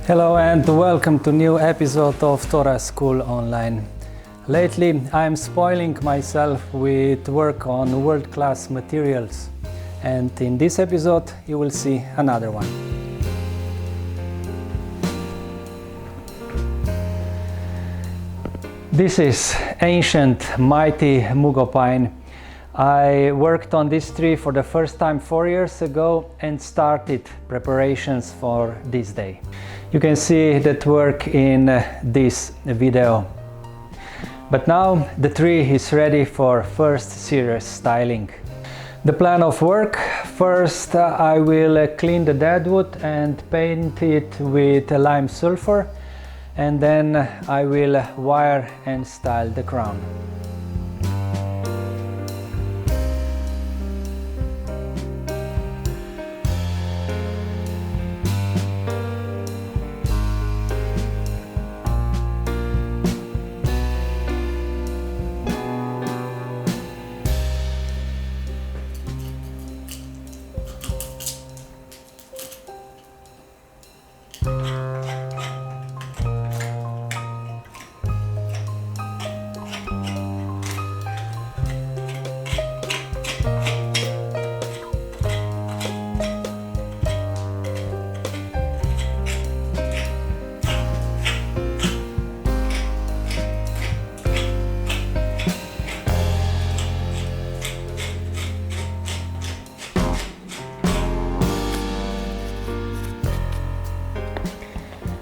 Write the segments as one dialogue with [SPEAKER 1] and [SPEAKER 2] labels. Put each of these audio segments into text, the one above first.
[SPEAKER 1] Hello and welcome to new episode of Tora School Online. Lately I'm spoiling myself with work on world-class materials, and in this episode you will see another one. This is ancient mighty Mugo pine. I worked on this tree for the first time 4 years ago and started preparations for this day. You can see that work in this video. But now the tree is ready for first serious styling. The plan of work: first I will clean the dead wood and paint it with lime sulfur, and then I will wire and style the crown.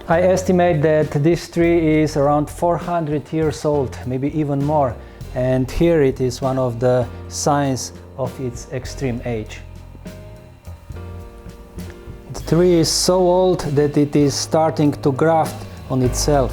[SPEAKER 1] I estimate that this tree is around 400 years old, maybe even more, and here it is one of the signs of its extreme age. The tree is so old that it is starting to graft on itself.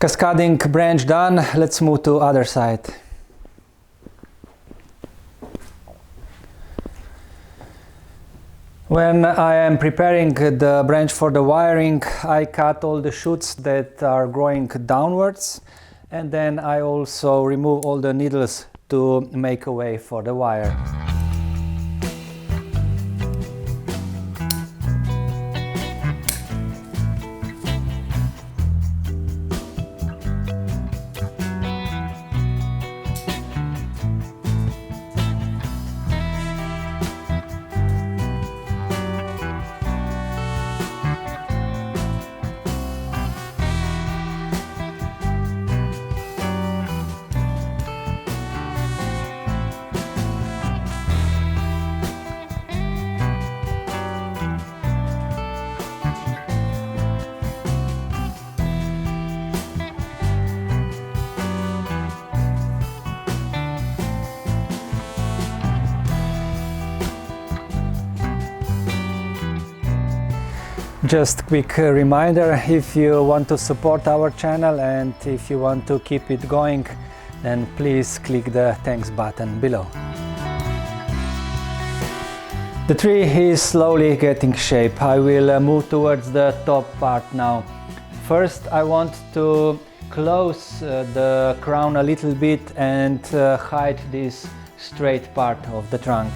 [SPEAKER 1] Cascading branch done, let's move to other side. When I am preparing the branch for the wiring, I cut all the shoots that are growing downwards, and then I also remove all the needles to make a way for the wire. Just quick reminder, if you want to support our channel and if you want to keep it going, then please click the thanks button below. The tree is slowly getting shape. I will move towards the top part now. First, I want to close the crown a little bit and hide this straight part of the trunk.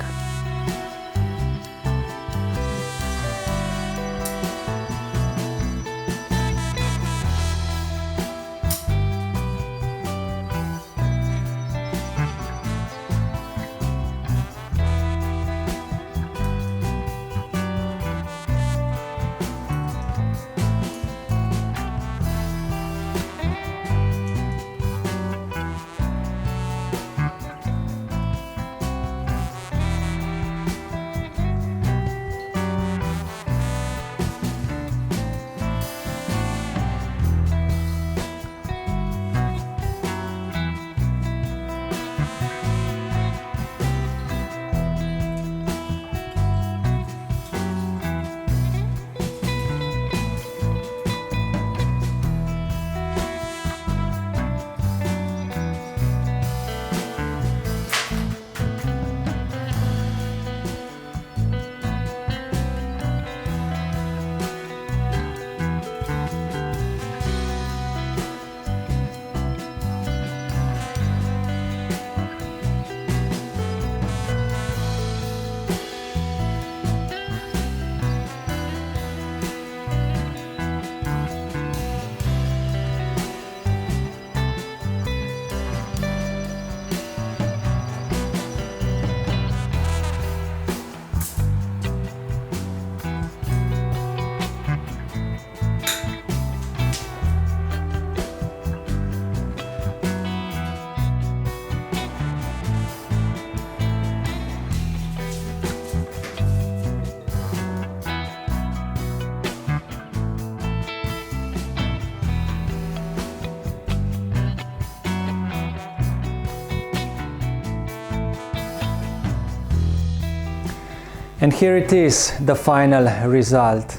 [SPEAKER 1] And here it is, the final result.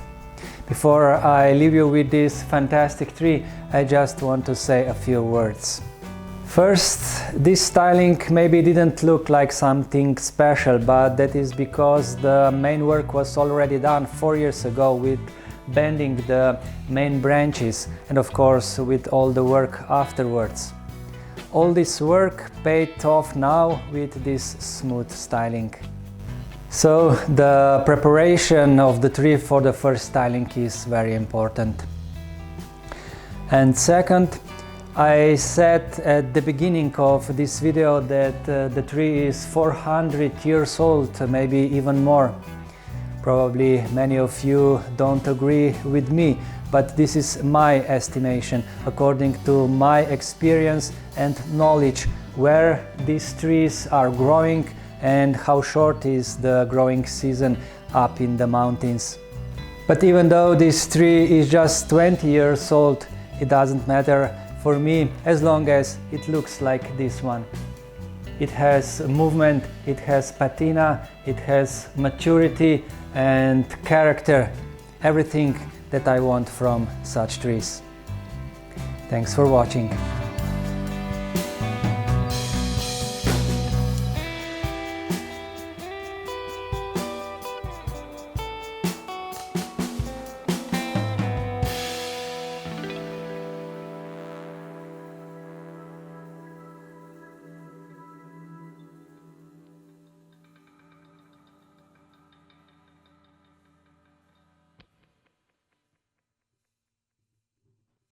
[SPEAKER 1] Before I leave you with this fantastic tree, I just want to say a few words. First, this styling maybe didn't look like something special, but that is because the main work was already done 4 years ago with bending the main branches and of course with all the work afterwards. All this work paid off now with this smooth styling. So the preparation of the tree for the first styling is very important. And second, I said at the beginning of this video that the tree is 400 years old, maybe even more. Probably many of you don't agree with me, but this is my estimation according to my experience and knowledge where these trees are growing and how short is the growing season up in the mountains. But even though this tree is just 20 years old, it doesn't matter for me as long as it looks like this one. It has movement, it has patina, it has maturity and character, everything that I want from such trees. Thanks for watching.